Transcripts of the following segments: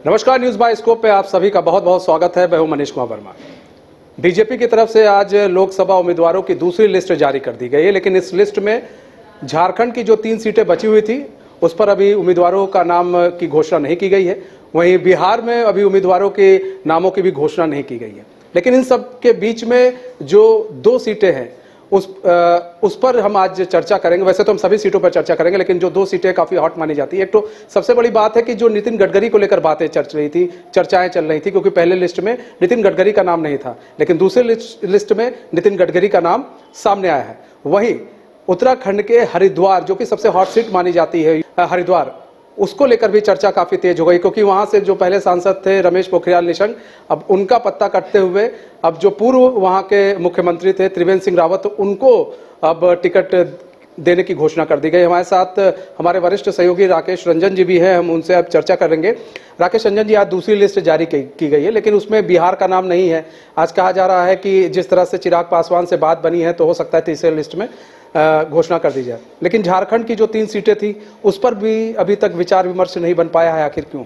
नमस्कार, news bye scope पे आप सभी का बहुत बहुत स्वागत है। मैं हूं मनीष कुमार वर्मा। बीजेपी की तरफ से आज लोकसभा उम्मीदवारों की दूसरी लिस्ट जारी कर दी गई है, लेकिन इस लिस्ट में झारखंड की जो 3 सीटें बची हुई थी उस पर अभी उम्मीदवारों का नाम की घोषणा नहीं की गई है। वहीं बिहार में अभी उम्मीदवारों के नामों की भी घोषणा नहीं की गई है। लेकिन इन सब के बीच में जो 2 सीटें हैं उस पर हम आज चर्चा करेंगे। वैसे तो हम सभी सीटों पर चर्चा करेंगे, लेकिन जो 2 सीटें काफी हॉट मानी जाती है। एक तो सबसे बड़ी बात है कि जो नितिन गडकरी को लेकर बातें चर्चाएं चल रही थी, क्योंकि पहले लिस्ट में नितिन गडकरी का नाम नहीं था, लेकिन दूसरे लिस्ट में नितिन गडकरी का नाम सामने आया है। वहीं उत्तराखंड के हरिद्वार, जो कि सबसे हॉट सीट मानी जाती है हरिद्वार, उसको लेकर भी चर्चा काफी तेज हो गई, क्योंकि वहां से जो पहले सांसद थे रमेश पोखरियाल निशंक, अब उनका पत्ता कटते हुए अब जो पूर्व वहां के मुख्यमंत्री थे त्रिवेंद्र सिंह रावत, उनको अब टिकट देने की घोषणा कर दी गई। हमारे साथ हमारे वरिष्ठ सहयोगी राकेश रंजन जी भी हैं, हम उनसे अब चर्चा करेंगे। राकेश रंजन जी, आज दूसरी लिस्ट जारी की गई है, लेकिन उसमें बिहार का नाम नहीं है। आज कहा जा रहा है कि जिस तरह से चिराग पासवान से बात बनी है, तो हो सकता है तीसरे लिस्ट में घोषणा कर दी जाए। लेकिन झारखंड की जो 3 सीटें थी उस पर भी अभी तक विचार विमर्श नहीं बन पाया है। आखिर क्यों?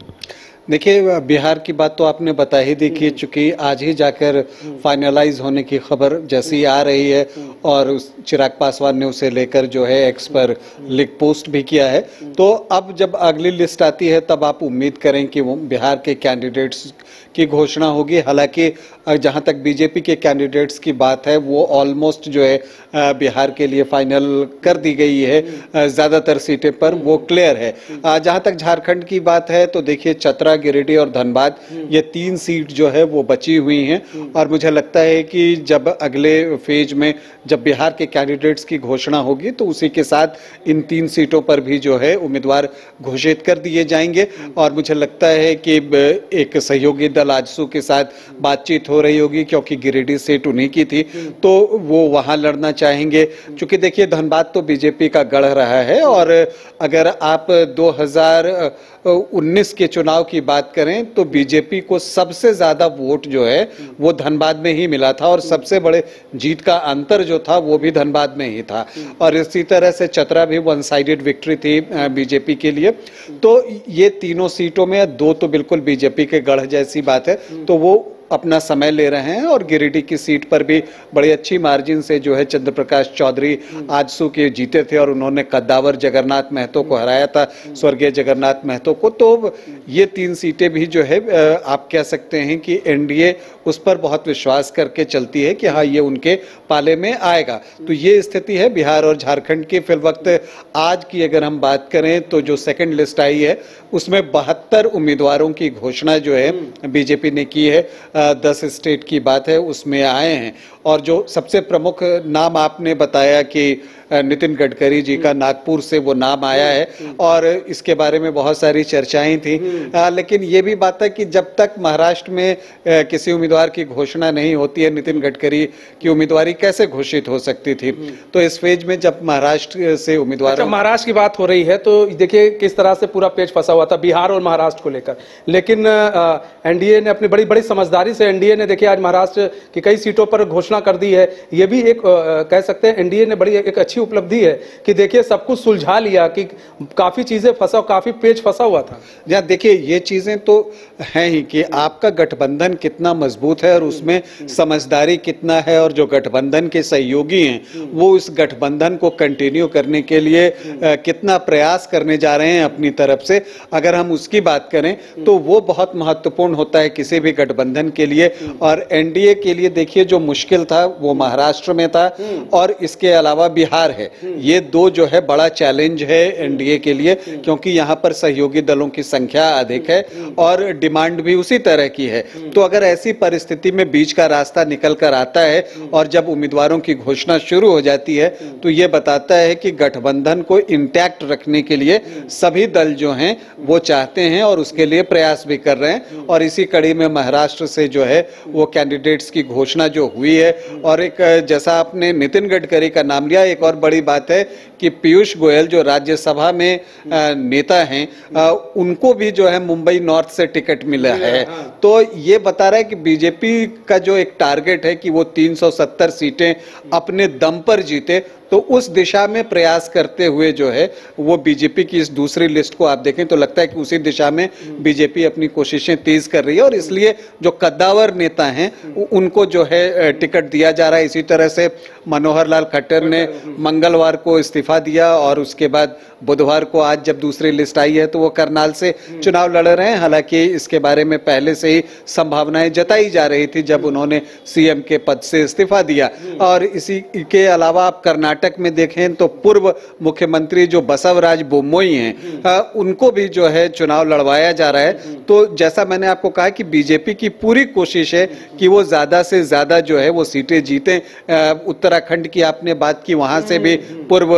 देखिए, बिहार की बात तो आपने बता ही दी कि चूंकि आज ही जाकर फाइनलाइज होने की खबर जैसी आ रही है और चिराग पासवान ने उसे लेकर जो है एक्स पर लिख पोस्ट भी किया है, तो अब जब अगली लिस्ट आती है तब आप उम्मीद करें कि वो बिहार के कैंडिडेट्स की घोषणा होगी। हालांकि जहां तक बीजेपी के कैंडिडेट्स की बात है, वो ऑलमोस्ट जो है बिहार के लिए फाइनल कर दी गई है, ज्यादातर सीटें पर वो क्लियर है। जहां तक झारखंड की बात है तो देखिए, चतरा, गिरिडीह और धनबाद, ये 3 सीट जो है वो बची हुई हैं, और मुझे लगता है कि जब अगले फेज में जब बिहार के कैंडिडेट्स की घोषणा होगी तो उसी के साथ इन 3 सीटों पर भी जो है उम्मीदवार घोषित कर दिए जाएंगे। और मुझे लगता है कि एक सहयोगी दल आजसू के साथ बातचीत हो रही होगी, क्योंकि गिरिडीह सीट उन्हीं की थी, तो वो वहां लड़ना चाहेंगे। क्योंकि देखिए, धनबाद तो बीजेपी का गढ़ रहा है, और अगर आप 2019 के चुनाव की बात करें तो बीजेपी को सबसे ज्यादा वोट जो है वो धनबाद में ही मिला था, और सबसे बड़े जीत का अंतर जो था वो भी धनबाद में ही था। और इसी तरह से चतरा भी 1 साइडेड विक्ट्री थी बीजेपी के लिए। तो ये तीनों सीटों में 2 तो बिल्कुल बीजेपी के गढ़ जैसी बात है, तो वो अपना समय ले रहे हैं। और गिरिडीह की सीट पर भी बड़ी अच्छी मार्जिन से जो है चंद्र प्रकाश चौधरी आजसू के जीते थे, और उन्होंने कद्दावर जगन्नाथ महतो को हराया था, स्वर्गीय जगन्नाथ महतो को। तो ये 3 सीटें भी जो है आप कह सकते हैं कि एनडीए उस पर बहुत विश्वास करके चलती है कि हाँ, ये उनके पाले में आएगा। तो ये स्थिति है बिहार और झारखंड की। फिल वक्त आज की अगर हम बात करें तो जो सेकंड लिस्ट आई है उसमें 72 उम्मीदवारों की घोषणा जो है बीजेपी ने की है। 10 स्टेट की बात है, उसमें आए हैं। और जो सबसे प्रमुख नाम आपने बताया कि नितिन गडकरी जी का नागपुर से वो नाम आया है, और इसके बारे में बहुत सारी चर्चाएं थी। लेकिन ये भी बात है कि जब तक महाराष्ट्र में किसी उम्मीदवार की घोषणा नहीं होती है, नितिन गडकरी की उम्मीदवारी कैसे घोषित हो सकती थी? तो इस फेज में जब महाराष्ट्र से उम्मीदवार, अच्छा, महाराष्ट्र की बात हो रही है तो देखिए किस तरह से पूरा पेच फंसा हुआ था बिहार और महाराष्ट्र को लेकर। लेकिन एनडीए ने अपनी बड़ी समझदारी से एनडीए ने देखिए आज महाराष्ट्र की कई सीटों पर घोषणा कर दी है। ये भी एक कह सकते हैं एनडीए ने बड़ी एक अच्छी उपलब्धि है कि देखिए सब कुछ सुलझा लिया, कि काफी चीजें काफी पेच फंसा हुआ था। या देखिए, ये चीजें तो हैं ही कि आपका गठबंधन कितना मजबूत है और उसमें समझदारी कितना है, और जो गठबंधन के सहयोगी हैं वो इस गठबंधन को कंटिन्यू करने के लिए कितना प्रयास करने जा रहे हैं अपनी तरफ से। अगर हम उसकी बात करें तो वो बहुत महत्वपूर्ण होता है किसी भी गठबंधन के लिए। और एनडीए के लिए देखिए, जो मुश्किल था वो महाराष्ट्र में था, और इसके अलावा बिहार है। ये 2 जो है बड़ा चैलेंज है एनडीए के लिए, क्योंकि यहाँ पर सहयोगी दलों की संख्या अधिक है और डिमांड भी उसी तरह की है। तो अगर ऐसी परिस्थिति में बीच का रास्ता निकल कर आता है और जब उम्मीदवारों की घोषणा शुरू हो जाती है, तो ये बताता है कि गठबंधन को इंटैक्ट रखने के लिए सभी दल जो हैं वो चाहते हैं और उसके लिए प्रयास भी कर रहे हैं। और इसी कड़ी में महाराष्ट्र से जो है वो कैंडिडेट्स की घोषणा जो हुई है। और एक, जैसा आपने नितिन गडकरी का नाम लिया, एक और बड़ी बात है कि पीयूष गोयल जो राज्यसभा में नेता हैं, उनको भी जो है मुंबई नॉर्थ से टिकट मिला है। तो ये बता रहा है कि बीजेपी का जो एक टारगेट है कि वो 370 सीटें अपने दम पर जीते, तो उस दिशा में प्रयास करते हुए जो है वो बीजेपी की इस दूसरी लिस्ट को आप देखें तो लगता है कि उसी दिशा में बीजेपी अपनी कोशिशें तेज कर रही है और इसलिए जो कद्दावर नेता हैं उनको जो है टिकट दिया जा रहा है। इसी तरह से मनोहर लाल खट्टर ने मंगलवार को इस्तीफा दिया और उसके बाद बुधवार को आज जब दूसरी लिस्ट आई है तो वो करनाल से चुनाव लड़ रहे हैं। हालांकि इसके बारे में पहले से ही संभावनाएं जताई जा रही थी जब उन्होंने सीएम के पद से इस्तीफा दिया। और इसी के अलावा आप कर्नाटक में देखें तो पूर्व मुख्यमंत्री जो बसवराज बोम्मई हैं उनको भी जो है चुनाव लड़वाया जा रहा है। तो जैसा मैंने आपको कहा कि बीजेपी की पूरी कोशिश है कि वो ज्यादा से ज्यादा जो है वो सीटें जीतें। उत्तराखंड की आपने बात की, वहां से भी पूर्व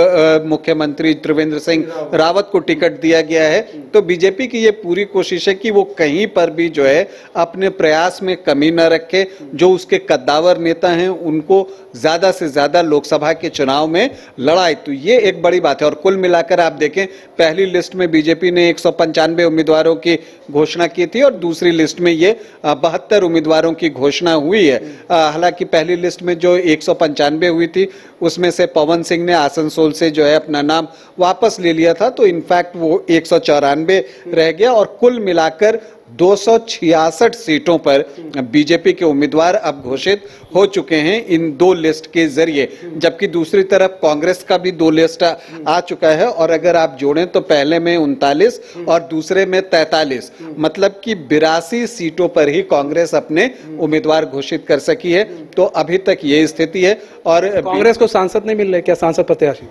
मुख्यमंत्री त्रिवेंद्र सिंह रावत को टिकट दिया गया है। तो बीजेपी की ये पूरी कोशिश है कि वो कहीं पर भी जो है अपने प्रयास में कमी न रखे, जो उसके कद्दावर नेता हैं उनको ज्यादा से ज्यादा लोकसभा के चुनाव में लड़ाए। तो ये एक बड़ी बात है। और कुल मिलाकर आप देखें पहली लिस्ट में बीजेपी ने 195 उम्मीदवारों की घोषणा की थी और दूसरी लिस्ट में ये 72 उम्मीदवारों की घोषणा हुई है। हालांकि पहली लिस्ट में जो 195 हुई थी उसमें से पवन सिंह ने आसनसोल से जो है अपना नाम वापस ले लिया था, तो इनफैक्ट वो 194 रह गया और कुल मिलाकर 266 सीटों पर बीजेपी के उम्मीदवार अब घोषित हो चुके हैं इन दो लिस्ट के जरिए। जबकि दूसरी तरफ कांग्रेस का भी 2 लिस्ट आ चुका है और अगर आप जोड़ें तो पहले में 39 और दूसरे में 43, मतलब कि 82 सीटों पर ही कांग्रेस अपने उम्मीदवार घोषित कर सकी है। तो अभी तक ये स्थिति है। और कांग्रेस को सांसद नहीं मिल रहे, क्या सांसद प्रत्याशी?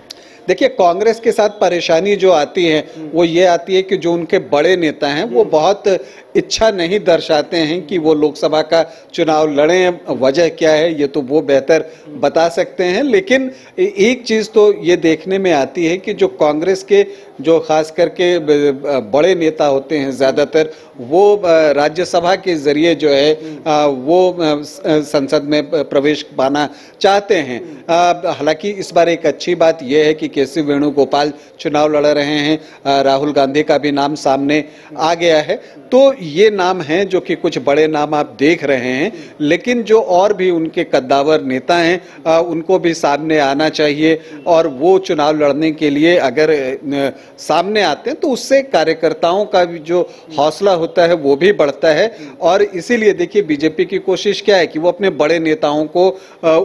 देखिए कांग्रेस के साथ परेशानी जो आती है वो ये आती है कि जो उनके बड़े नेता हैं वो बहुत इच्छा नहीं दर्शाते हैं कि वो लोकसभा का चुनाव लड़ें। वजह क्या है ये तो वो बेहतर बता सकते हैं, लेकिन एक चीज तो ये देखने में आती है कि जो कांग्रेस के जो खास करके बड़े नेता होते हैं ज्यादातर वो राज्यसभा के जरिए जो है वो संसद में प्रवेश पाना चाहते हैं। हालांकि इस बार एक अच्छी बात यह है कि केसी वेणुगोपाल चुनाव लड़ रहे हैं, राहुल गांधी का भी नाम सामने आ गया है। तो ये नाम हैं जो कि कुछ बड़े नाम आप देख रहे हैं, लेकिन जो और भी उनके कद्दावर नेता हैं उनको भी सामने आना चाहिए और वो चुनाव लड़ने के लिए अगर सामने आते हैं तो उससे कार्यकर्ताओं का भी जो हौसला होता है वो भी बढ़ता है। और इसीलिए देखिए बीजेपी की कोशिश क्या है कि वो अपने बड़े नेताओं को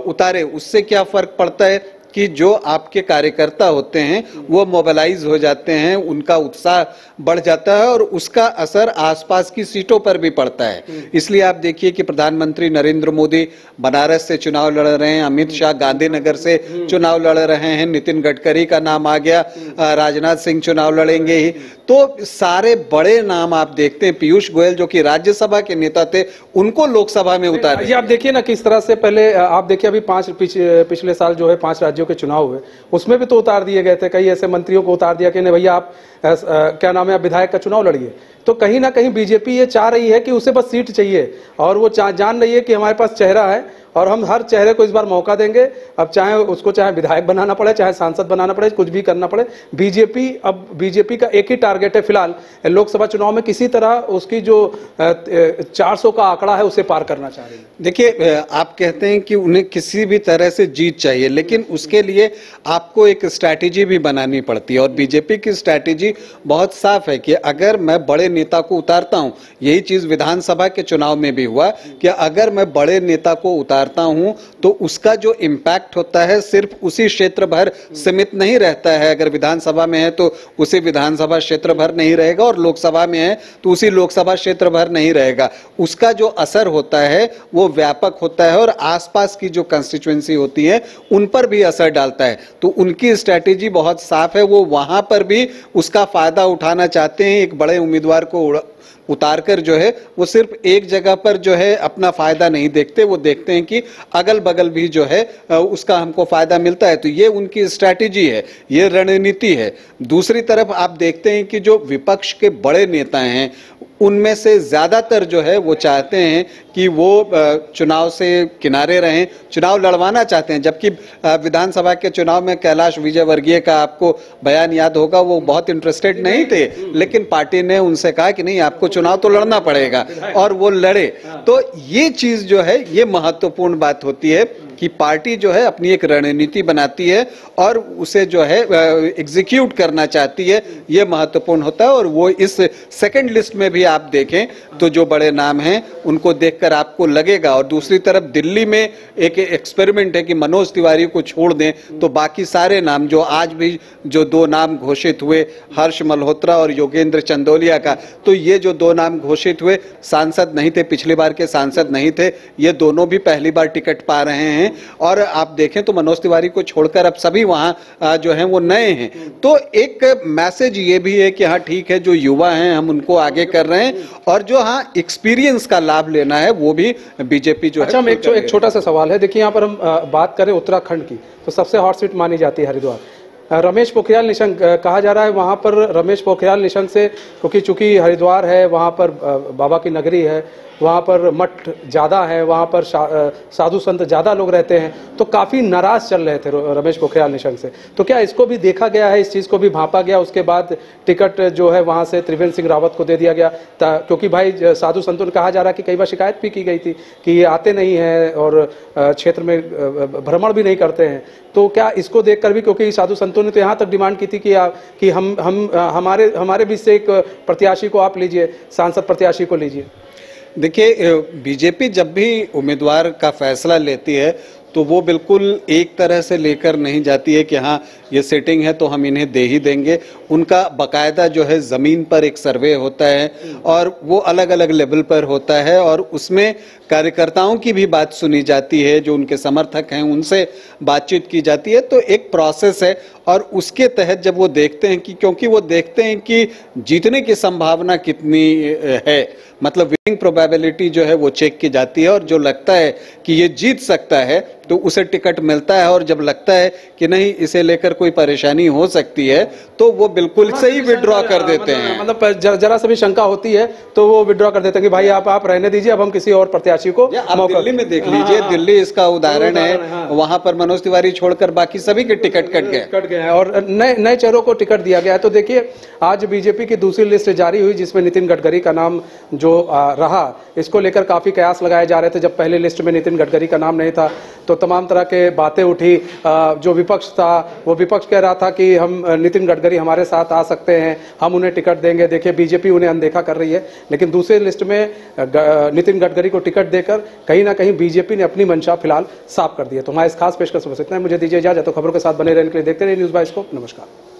उतारे। उससे क्या फर्क पड़ता है कि जो आपके कार्यकर्ता होते हैं वो मोबिलाइज हो जाते हैं, उनका उत्साह बढ़ जाता है और उसका असर आसपास की सीटों पर भी पड़ता है। इसलिए आप देखिए कि प्रधानमंत्री नरेंद्र मोदी बनारस से चुनाव लड़ रहे हैं, अमित शाह गांधीनगर से चुनाव लड़ रहे हैं, नितिन गडकरी का नाम आ गया, राजनाथ सिंह चुनाव लड़ेंगे ही। तो सारे बड़े नाम आप देखते हैं, पीयूष गोयल जो कि राज्यसभा के नेता थे उनको लोकसभा में उतारे। ये आप देखिए ना किस तरह से पहले आप देखिए अभी पिछले साल जो है 5 राज्यों के चुनाव हुए उसमें भी तो उतार दिए गए थे। कई ऐसे मंत्रियों को उतार दिया कि नहीं भैया आप क्या नाम है आप विधायक का चुनाव लड़िए। तो कहीं ना कहीं बीजेपी ये चाह रही है कि उसे बस सीट चाहिए और वो जान रही है कि हमारे पास चेहरा है और हम हर चेहरे को इस बार मौका देंगे। अब चाहे विधायक बनाना पड़े, चाहे सांसद बनाना पड़े, कुछ भी करना पड़े। बीजेपी का एक ही टारगेट है फिलहाल लोकसभा चुनाव में, किसी तरह उसकी जो 400 का आंकड़ा है उसे पार करना चाह रही है। देखिए आप कहते हैं कि उन्हें किसी भी तरह से जीत चाहिए, लेकिन उसके लिए आपको एक स्ट्रैटेजी भी बनानी पड़ती है और बीजेपी की स्ट्रैटेजी बहुत साफ है कि अगर मैं बड़े नेता को उतारता हूं, यही चीज विधानसभा के चुनाव में भी हुआ कि अगर मैं बड़े नेता को उतारता हूं तो उसका जो इंपैक्ट होता है सिर्फ उसी क्षेत्र भर सीमित नहीं रहता है। अगर विधानसभा में है तो उसी विधानसभा क्षेत्र भर नहीं रहेगा और लोकसभा में है तो उसी लोकसभा क्षेत्र भर नहीं रहेगा। उसका जो असर होता है वो व्यापक होता है और आसपास की जो कंस्टिट्यूएंसी होती है उन पर भी असर डालता है। तो उनकी स्ट्रैटेजी बहुत साफ है, वो वहां पर भी उसका फायदा उठाना चाहते हैं। एक बड़े उम्मीदवार को उतारकर जो है वो सिर्फ एक जगह पर जो है अपना फायदा नहीं देखते, वो देखते हैं कि अगल बगल भी जो है उसका हमको फायदा मिलता है। तो ये उनकी स्ट्रैटेजी है, ये रणनीति है। दूसरी तरफ आप देखते हैं कि जो विपक्ष के बड़े नेता हैं उनमें से ज्यादातर जो है वो चाहते हैं कि वो चुनाव से किनारे रहें, चुनाव लड़वाना चाहते हैं। जबकि विधानसभा के चुनाव में कैलाश विजयवर्गीय का आपको बयान याद होगा, वो बहुत इंटरेस्टेड नहीं थे, लेकिन पार्टी ने उनसे कहा कि नहीं आपको चुनाव तो लड़ना पड़ेगा और वो लड़े। तो ये चीज जो है ये महत्वपूर्ण बात होती है कि पार्टी जो है अपनी एक रणनीति बनाती है और उसे जो है एग्जीक्यूट करना चाहती है, ये महत्वपूर्ण होता है। और वो इस सेकंड लिस्ट में भी आप देखें तो जो बड़े नाम हैं उनको देखकर आपको लगेगा। और दूसरी तरफ दिल्ली में एक एक्सपेरिमेंट है कि मनोज तिवारी को छोड़ दें तो बाकी सारे नाम जो आज भी जो दो नाम घोषित हुए, हर्ष मल्होत्रा और योगेंद्र चंदोलिया का, तो ये जो दो नाम घोषित हुए सांसद नहीं थे, पिछली बार के सांसद नहीं थे, ये दोनों भी पहली बार टिकट पा रहे हैं। और आप देखें तो मनोज तिवारी को छोड़कर अब सभी वहां जो हैं वो नए हैं। तो एक मैसेज ये भी है कि हाँ ठीक है, जो युवा हैं हम उनको आगे कर रहे हैं और जो हाँ एक्सपीरियंस का लाभ लेना है वो भी बीजेपी जो अच्छा, है। एक छोटा सा सवाल है। देखिए यहाँ पर हम बात करें उत्तराखंड की तो सबसे हॉट सीट मानी जाती है हरिद्वार। रमेश पोखरियाल निशंक कहा जा रहा है वहाँ पर रमेश पोखरियाल निशंक से, क्योंकि चूंकि हरिद्वार है, वहाँ पर बाबा की नगरी है, वहाँ पर मठ ज़्यादा है, वहाँ पर साधु संत ज़्यादा लोग रहते हैं, तो काफ़ी नाराज़ चल रहे थे रमेश पोखरियाल निशंक से। तो क्या इसको भी देखा गया है, इस चीज़ को भी भांपा गया, उसके बाद टिकट जो है वहाँ से त्रिवेंद्र सिंह रावत को दे दिया गया? क्योंकि भाई साधु संतों ने कहा जा रहा है कि कई बार शिकायत भी की गई थी कि ये आते नहीं हैं और क्षेत्र में भ्रमण भी नहीं करते हैं। तो क्या इसको देखकर भी, क्योंकि साधु संतों ने तो यहाँ तक डिमांड की थी कि हमारे बीच से एक प्रत्याशी को आप लीजिए, सांसद प्रत्याशी को लीजिए। देखिए, बीजेपी जब भी उम्मीदवार का फैसला लेती है तो वो बिल्कुल एक तरह से लेकर नहीं जाती है कि हाँ ये सेटिंग है तो हम इन्हें दे ही देंगे। उनका बकायदा जो है ज़मीन पर एक सर्वे होता है और वो अलग अलग लेवल पर होता है और उसमें कार्यकर्ताओं की भी बात सुनी जाती है, जो उनके समर्थक हैं उनसे बातचीत की जाती है। तो एक प्रोसेस है और उसके तहत जब वो देखते हैं कि, क्योंकि वो देखते हैं कि जीतने की संभावना कितनी है, मतलब विनिंग प्रोबेबिलिटी जो है वो चेक की जाती है और जो लगता है कि ये जीत सकता है तो उसे टिकट मिलता है। और जब लगता है कि नहीं इसे लेकर कोई परेशानी हो सकती है तो वो बिल्कुल से ही विड्रॉ कर देते हैं। मतलब जरा सा भी शंका होती है तो वो विड्रॉ कर देते हैं कि भाई आप रहने दीजिए, अब हम किसी और प्रत्याशी को। आप दिल्ली में देख लीजिए, दिल्ली इसका उदाहरण है। वहां पर मनोज तिवारी छोड़कर बाकी सभी के टिकट कट गए हैं और नए चेहरों को टिकट दिया गया है। तो देखिए आज बीजेपी की दूसरी लिस्ट जारी हुई जिसमें नितिन गडकरी का नाम जो रहा, इसको लेकर काफी कयास लगाए जा रहे थे। जब पहले लिस्ट में नितिन गडकरी का नाम नहीं था तो तमाम तरह के बातें उठी। जो विपक्ष था वो विपक्ष कह रहा था कि हम नितिन गडकरी हमारे साथ आ सकते हैं, हम उन्हें टिकट देंगे। देखिए बीजेपी उन्हें अनदेखा कर रही है, लेकिन दूसरे लिस्ट में नितिन गडकरी को टिकट देकर कहीं ना कहीं बीजेपी ने अपनी मंशा फिलहाल साफ कर दी है। तो हमारे इस खास पेशकश में इतना ही। मुझे दीजिए इजाजत। तो खबरों के साथ बने रहने के लिए देखते रहिए न्यूज़ बाय स्कोप। नमस्कार।